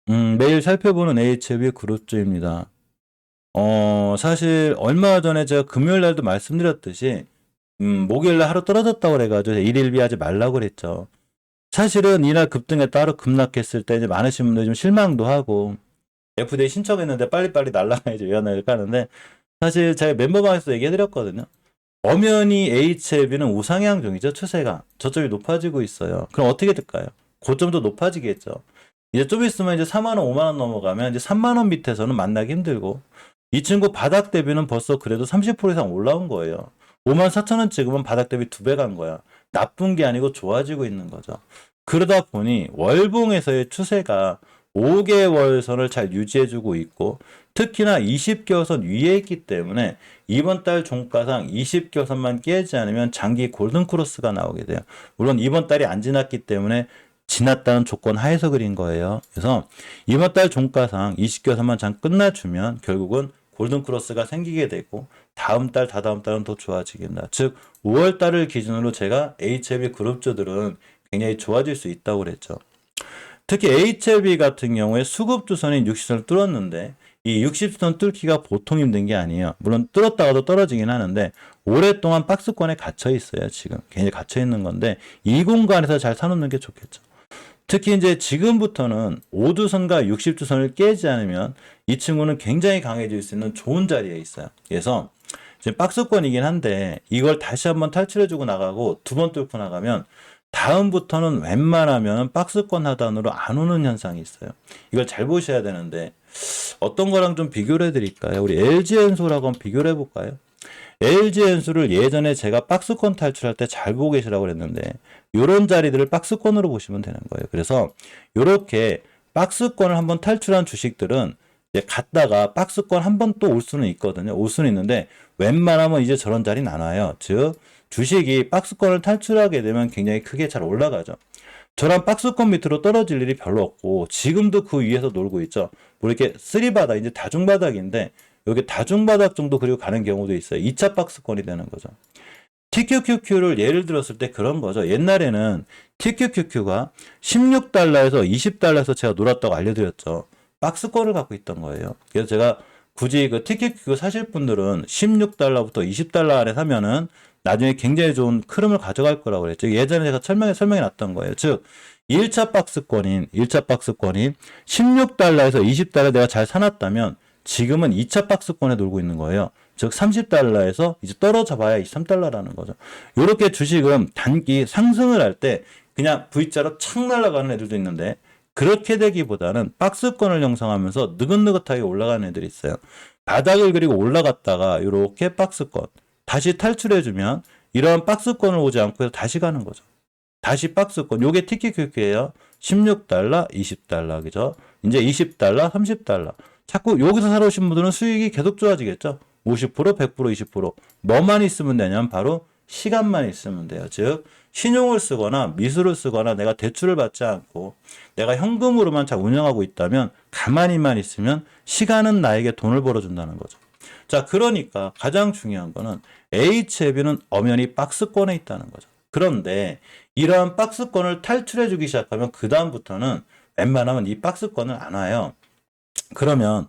매일 살펴보는 HLB 그룹주입니다. 사실 얼마 전에 제가 금요일 날도 말씀드렸듯이 목요일 날 하루 떨어졌다고 그래가지고 일일비 하지 말라고 그랬죠. 사실은 이날 급등에 따로 급락했을 때 이제 많으신 분들이 좀 실망도 하고 FDA 신청했는데 빨리빨리 날라가야지 왜 안 날까 하는데 사실 제가 멤버방에서 얘기해드렸거든요. 엄연히 HLB는 우상향 중이죠. 추세가. 저점이 높아지고 있어요. 그럼 어떻게 될까요? 고점도 높아지겠죠. 이제 좀 있으면 이제 4만원, 5만원 넘어가면 이제 3만원 밑에서는 만나기 힘들고 이 친구 바닥 대비는 벌써 그래도 30% 이상 올라온 거예요. 54,000원 찍으면 바닥 대비 2배 간 거야. 나쁜 게 아니고 좋아지고 있는 거죠. 그러다 보니 월봉에서의 추세가 5개월선을 잘 유지해주고 있고 특히나 20개월선 위에 있기 때문에 이번 달 종가상 20개월선만 깨지 않으면 장기 골든크로스가 나오게 돼요. 물론 이번 달이 안 지났기 때문에 지났다는 조건 하에서 그린 거예요. 그래서 이번 달 종가상 20개월선만 장 끝나주면 결국은 골든크로스가 생기게 되고 다음 달, 다다음 달은 더 좋아지겠다. 즉 5월 달을 기준으로 제가 HLB 그룹주들은 굉장히 좋아질 수 있다고 그랬죠. 특히 HLB 같은 경우에 수급주선인 60선을 뚫었는데 이 60선 뚫기가 보통 힘든 게 아니에요. 물론 뚫었다가도 떨어지긴 하는데 오랫동안 박스권에 갇혀 있어요. 지금 굉장히 갇혀 있는 건데 이 공간에서 잘 사놓는 게 좋겠죠. 특히 이제 지금부터는 5주선과 60주선을 깨지 않으면 이 친구는 굉장히 강해질 수 있는 좋은 자리에 있어요. 그래서 지금 박스권이긴 한데 이걸 다시 한번 탈출해주고 나가고 두 번 뚫고 나가면 다음부터는 웬만하면 박스권 하단으로 안 오는 현상이 있어요. 이걸 잘 보셔야 되는데 어떤 거랑 좀 비교를 해드릴까요? 우리 LG엔소라고 한번 비교를 해볼까요? LG엔소를 예전에 제가 박스권 탈출할 때 잘 보고 계시라고 그랬는데 이런 자리들을 박스권으로 보시면 되는 거예요. 그래서 이렇게 박스권을 한번 탈출한 주식들은 이제 갔다가 박스권 한 번 또 올 수는 있거든요. 올 수는 있는데 웬만하면 이제 저런 자리는 안 와요. 즉 주식이 박스권을 탈출하게 되면 굉장히 크게 잘 올라가죠. 저런 박스권 밑으로 떨어질 일이 별로 없고 지금도 그 위에서 놀고 있죠. 뭐 이렇게 쓰리바닥 이제 다중바닥인데 여기 다중바닥 정도 그리고 가는 경우도 있어요. 2차 박스권이 되는 거죠. TQQQ를 예를 들었을 때 그런 거죠. 옛날에는 TQQQ가 16달러에서 20달러에서 제가 놀았다고 알려드렸죠. 박스권을 갖고 있던 거예요. 그래서 제가 굳이 그 TQQQ 사실 분들은 16달러부터 20달러 안에 사면은 나중에 굉장히 좋은 흐름을 가져갈 거라고 그랬죠. 예전에 제가 설명해 놨던 거예요. 즉 1차 박스권인 16달러에서 20달러 내가 잘 사놨다면 지금은 2차 박스권에 놀고 있는 거예요. 즉 30달러에서 이제 떨어져 봐야 23달러라는 거죠. 이렇게 주식은 단기 상승을 할 때 그냥 V자로 착 날아가는 애들도 있는데 그렇게 되기보다는 박스권을 형성하면서 느긋느긋하게 올라가는 애들이 있어요. 바닥을 그리고 올라갔다가 이렇게 박스권 다시 탈출해주면 이런 박스권을 오지 않고 해서 다시 가는 거죠. 다시 박스권. 요게 TQQQ예요. 16달러, 20달러. 그죠? 이제 20달러, 30달러. 자꾸 여기서 사러오신 분들은 수익이 계속 좋아지겠죠? 50%, 100%, 20%. 뭐만 있으면 되냐면 바로 시간만 있으면 돼요. 즉, 신용을 쓰거나 미술을 쓰거나 내가 대출을 받지 않고 내가 현금으로만 잘 운영하고 있다면 가만히만 있으면 시간은 나에게 돈을 벌어준다는 거죠. 자, 그러니까 가장 중요한 거는 HLB는 엄연히 박스권에 있다는 거죠. 그런데 이러한 박스권을 탈출해주기 시작하면 그 다음부터는 웬만하면 이 박스권을 안 와요. 그러면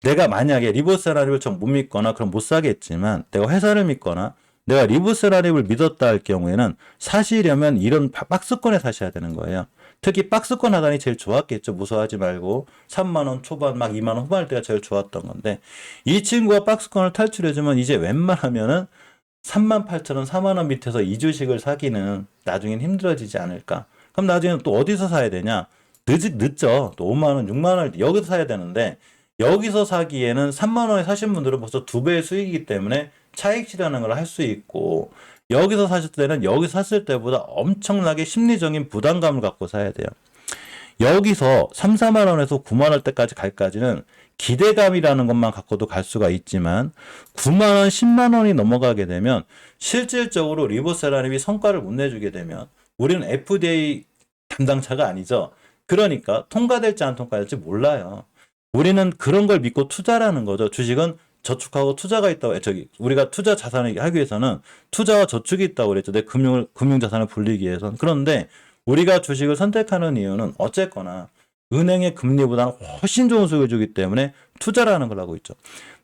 내가 만약에 리버스라립을 좀 못 믿거나 그럼 못 사겠지만 내가 회사를 믿거나 내가 리버스라립을 믿었다 할 경우에는 사시려면 이런 박스권에 사셔야 되는 거예요. 특히 박스권 하단이 제일 좋았겠죠. 무서워하지 말고 3만원 초반 막 2만원 후반일 때가 제일 좋았던 건데 이 친구가 박스권을 탈출해주면 이제 웬만하면은 38,000원, 4만원 밑에서 이 주식을 사기는 나중엔 힘들어지지 않을까. 그럼 나중에는 또 어디서 사야 되냐? 늦죠. 또 5만원, 6만원 여기서 사야 되는데 여기서 사기에는 3만원에 사신 분들은 벌써 2배의 수익이기 때문에 차익실현을 할 수 있고 여기서 사실 때는 여기서 샀을 때보다 엄청나게 심리적인 부담감을 갖고 사야 돼요. 여기서 3, 4만 원에서 9만 원대까지 갈까지는 기대감이라는 것만 갖고도 갈 수가 있지만 9만 원, 10만 원이 넘어가게 되면 실질적으로 리버스라립이 성과를 못 내주게 되면 우리는 FDA 담당자가 아니죠. 그러니까 통과될지 안 통과될지 몰라요. 우리는 그런 걸 믿고 투자라는 거죠. 주식은 저축하고 투자가 있다고 우리가 투자 자산을 하기 위해서는 투자와 저축이 있다고 그랬죠. 내 금융 자산을 불리기 위해서는. 그런데 우리가 주식을 선택하는 이유는 어쨌거나 은행의 금리보다는 훨씬 좋은 수익을 주기 때문에 투자라는 걸 하고 있죠.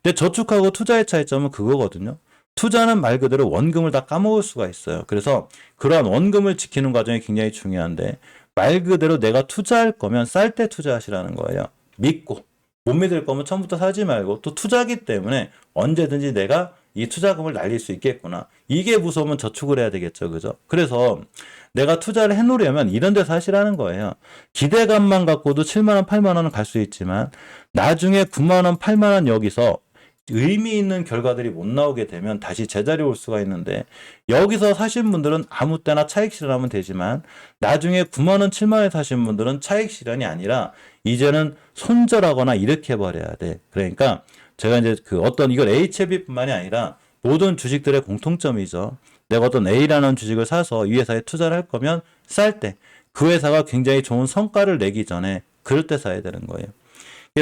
근데 저축하고 투자의 차이점은 그거거든요. 투자는 말 그대로 원금을 다 까먹을 수가 있어요. 그래서 그러한 원금을 지키는 과정이 굉장히 중요한데 말 그대로 내가 투자할 거면 쌀 때 투자하시라는 거예요. 믿고 못 믿을 거면 처음부터 사지 말고 또 투자기 때문에 언제든지 내가 이 투자금을 날릴 수 있겠구나. 이게 무서우면 저축을 해야 되겠죠. 그죠? 그래서 내가 투자를 해놓으려면 이런 데서 하시라는 거예요. 기대감만 갖고도 7만 원, 8만 원은 갈 수 있지만 나중에 9만 원, 8만 원 여기서 의미 있는 결과들이 못 나오게 되면 다시 제자리에 올 수가 있는데 여기서 사신 분들은 아무 때나 차익 실현하면 되지만 나중에 9만 원, 7만 원에 사신 분들은 차익 실현이 아니라 이제는 손절하거나 이렇게 해버려야 돼. 그러니까 제가 이제 그 어떤 이걸 HLB뿐만이 아니라 모든 주식들의 공통점이죠. 내가 어떤 A라는 주식을 사서 이 회사에 투자를 할 거면 쌀 때 그 회사가 굉장히 좋은 성과를 내기 전에 그럴 때 사야 되는 거예요.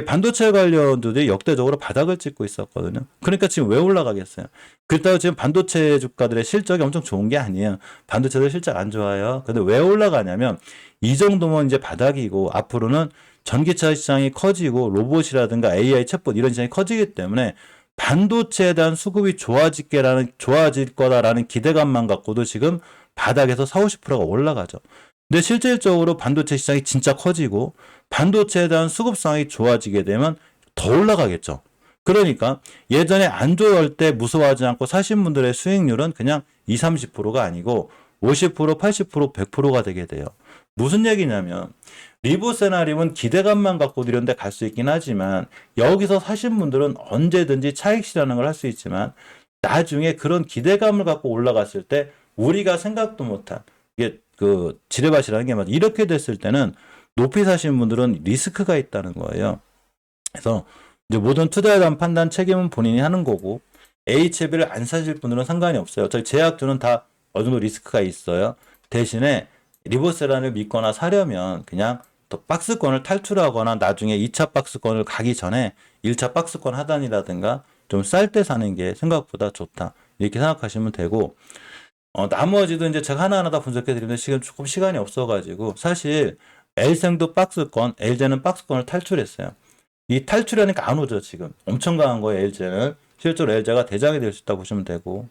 반도체 관련주들이 역대적으로 바닥을 찍고 있었거든요. 그러니까 지금 왜 올라가겠어요? 그렇다고 지금 반도체 주가들의 실적이 엄청 좋은 게 아니에요. 반도체들 실적 안 좋아요. 근데 왜 올라가냐면 이 정도면 이제 바닥이고 앞으로는 전기차 시장이 커지고 로봇이라든가 AI 챗봇 이런 시장이 커지기 때문에 반도체에 대한 수급이 좋아질 거다라는 기대감만 갖고도 지금 바닥에서 40, 50%가 올라가죠. 근데 실질적으로 반도체 시장이 진짜 커지고 반도체에 대한 수급 상황이 좋아지게 되면 더 올라가겠죠. 그러니까 예전에 안 좋을 때 무서워하지 않고 사신 분들의 수익률은 그냥 20, 30%가 아니고 50%, 80%, 100%가 되게 돼요. 무슨 얘기냐면 리보세나림은 기대감만 갖고 이런 데 갈 수 있긴 하지만 여기서 사신 분들은 언제든지 차익 실현하는 걸 할 수 있지만 나중에 그런 기대감을 갖고 올라갔을 때 우리가 생각도 못한 이게 그 지뢰밭이라는 게 맞아. 이렇게 됐을 때는 높이 사시는 분들은 리스크가 있다는 거예요. 그래서 이제 모든 투자에 대한 판단 책임은 본인이 하는 거고 HLB를 안 사실 분들은 상관이 없어요. 저희 제약주는 다 어느 정도 리스크가 있어요. 대신에 리보세란을 믿거나 사려면 그냥 더 박스권을 탈출하거나 나중에 2차 박스권을 가기 전에 1차 박스권 하단이라든가 좀 쌀 때 사는 게 생각보다 좋다. 이렇게 생각하시면 되고 나머지도 이제 제가 하나하나 다 분석해 드리는데 지금 조금 시간이 없어가지고 사실 L생도 박스권, LG는 박스권을 탈출했어요. 이 탈출하니까 안 오죠 지금. 엄청 강한 거예요 LG는. 실제로 LG가 대장이 될 수 있다고 보시면 되고.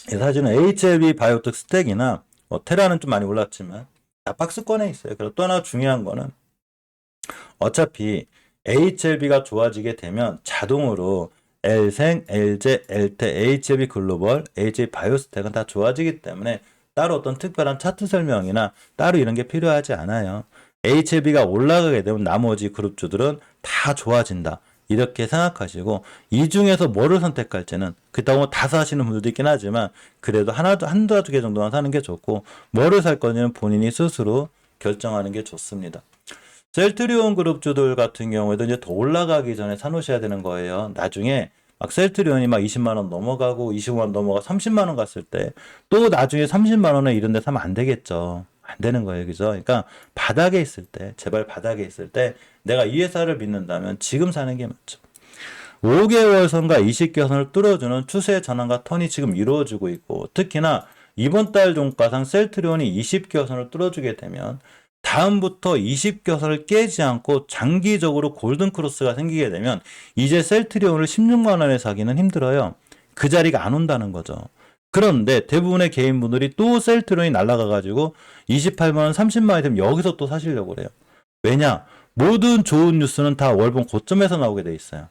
사실은 HLB 바이오텍 스택이나 테라는 좀 많이 올랐지만 다 박스권에 있어요. 그리고 또 하나 중요한 거는 어차피 HLB가 좋아지게 되면 자동으로 L생, LG, LT, HLB 글로벌, HLB 바이오스텍은 다 좋아지기 때문에 따로 어떤 특별한 차트 설명이나 따로 이런 게 필요하지 않아요. HLB가 올라가게 되면 나머지 그룹주들은 다 좋아진다. 이렇게 생각하시고 이 중에서 뭐를 선택할지는 그렇다고 다 사시는 분들도 있긴 하지만 그래도 한두 개 정도만 사는 게 좋고 뭐를 살 건지는 본인이 스스로 결정하는 게 좋습니다. 셀트리온 그룹주들 같은 경우에도 이제 더 올라가기 전에 사놓으셔야 되는 거예요. 나중에 막 셀트리온이 막 20만 원 넘어가고 25만 원 넘어가 30만 원 갔을 때 또 나중에 30만 원에 이런 데 사면 안 되겠죠. 안 되는 거예요. 그죠? 그러니까 바닥에 있을 때, 제발 바닥에 있을 때 내가 이 회사를 믿는다면 지금 사는 게 맞죠. 5개월 선과 20개선을 뚫어주는 추세 전환과 턴이 지금 이루어지고 있고 특히나 이번 달 종가상 셀트리온이 20개선을 뚫어주게 되면 다음부터 20개선을 깨지 않고 장기적으로 골든크로스가 생기게 되면 이제 셀트리온을 16만 원에 사기는 힘들어요. 그 자리가 안 온다는 거죠. 그런데 대부분의 개인분들이 또 셀트리온이 날아가가지고 28만 원, 30만 원이 되면 여기서 또 사시려고 그래요. 왜냐? 모든 좋은 뉴스는 다 월봉 고점에서 나오게 돼 있어요.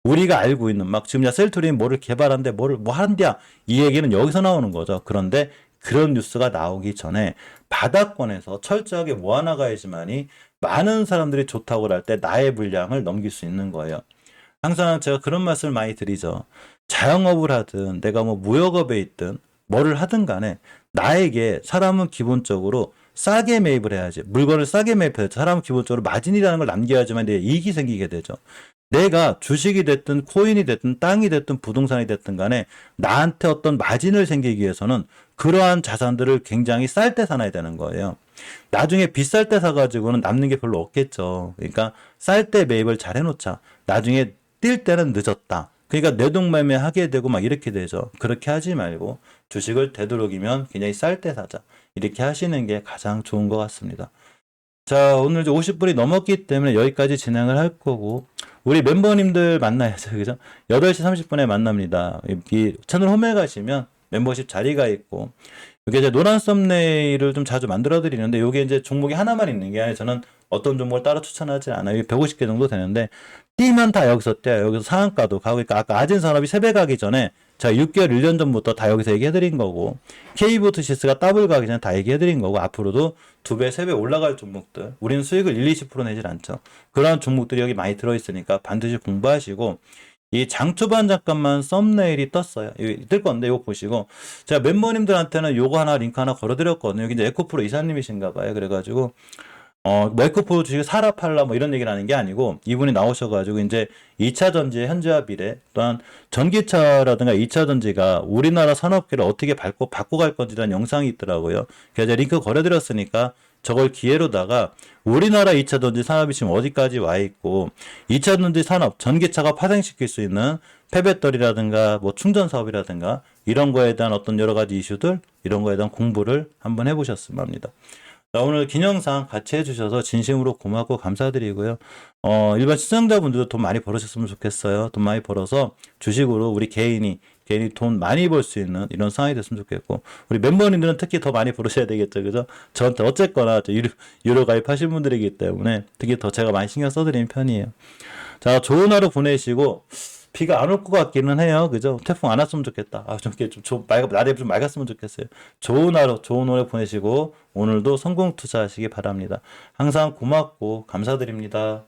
우리가 알고 있는 막 지금 셀트리온이 뭐를 개발한대 뭐를 뭐 하는데야 이 얘기는 여기서 나오는 거죠. 그런데 그런 뉴스가 나오기 전에 바닥권에서 철저하게 모아나가야지만이 많은 사람들이 좋다고 할 때 나의 분량을 넘길 수 있는 거예요. 항상 제가 그런 말씀을 많이 드리죠. 자영업을 하든 내가 뭐 무역업에 있든 뭐를 하든 간에 나에게 사람은 기본적으로 싸게 매입을 해야지. 물건을 싸게 매입해야지. 사람은 기본적으로 마진이라는 걸 남겨야지만 내 이익이 생기게 되죠. 내가 주식이 됐든 코인이 됐든 땅이 됐든 부동산이 됐든 간에 나한테 어떤 마진을 생기기 위해서는 그러한 자산들을 굉장히 쌀 때 사놔야 되는 거예요. 나중에 비쌀 때 사가지고는 남는 게 별로 없겠죠. 그러니까 쌀 때 매입을 잘 해놓자. 나중에 뛸 때는 늦었다. 그러니까 내동매매 하게 되고 막 이렇게 되죠. 그렇게 하지 말고 주식을 되도록이면 굉장히 쌀 때 사자. 이렇게 하시는 게 가장 좋은 것 같습니다. 자, 오늘 이제 50분이 넘었기 때문에 여기까지 진행을 할 거고, 우리 멤버님들 만나야죠. 그죠? 8시 30분에 만납니다. 이 채널 홈에 가시면 멤버십 자리가 있고, 이게 이제 노란 썸네일을 좀 자주 만들어 드리는데, 요게 이제 종목이 하나만 있는 게 아니라 저는 어떤 종목을 따로 추천하지 않아요. 150개 정도 되는데, T만 다 여기서 떼요. 여기서 상한가도 가고, 그러니까 아까 아진산업이 세배 가기 전에 제가 6개월, 1년 전부터 다 여기서 얘기해드린 거고, K보트시스가 더블 가기 전에 다 얘기해드린 거고, 앞으로도 2배, 3배 올라갈 종목들, 우리는 수익을 1, 20% 내질 않죠. 그런 종목들이 여기 많이 들어있으니까 반드시 공부하시고, 이 장 초반 잠깐만 썸네일이 떴어요. 이거 뜰 건데 이거 보시고, 제가 멤버님들한테는 요거 하나 링크 하나 걸어드렸거든요. 여기 이제 에코프로 이사님이신가 봐요. 그래가지고 뭐 에코프로 주식 사라 팔라 뭐 이런 얘기를 하는 게 아니고, 이분이 나오셔가지고 이제 2차 전지의 현재와 미래, 또한 전기차라든가 2차 전지가 우리나라 산업계를 어떻게 바꿔 갈 건지에 대한 영상이 있더라고요. 그래서 제가 링크 걸어드렸으니까 저걸 기회로다가 우리나라 2차 전지 산업이 지금 어디까지 와 있고, 2차 전지 산업, 전기차가 파생시킬 수 있는 폐배터리라든가 뭐 충전 사업이라든가 이런 거에 대한 어떤 여러 가지 이슈들, 이런 거에 대한 공부를 한번 해보셨으면 합니다. 자, 오늘 긴 영상 같이 해주셔서 진심으로 고맙고 감사드리고요. 일반 시청자분들도 돈 많이 벌으셨으면 좋겠어요. 돈 많이 벌어서 주식으로 우리 개인이 돈 많이 벌 수 있는 이런 상황이 됐으면 좋겠고, 우리 멤버님들은 특히 더 많이 벌으셔야 되겠죠. 그죠? 저한테 어쨌거나 유료 가입하신 분들이기 때문에 특히 더 제가 많이 신경 써드리는 편이에요. 자, 좋은 하루 보내시고, 비가 안 올 것 같기는 해요. 그죠? 태풍 안 왔으면 좋겠다. 좀 이렇게 날이 좀 맑았으면 좋겠어요. 좋은 하루, 좋은 오늘 보내시고, 오늘도 성공 투자하시기 바랍니다. 항상 고맙고 감사드립니다.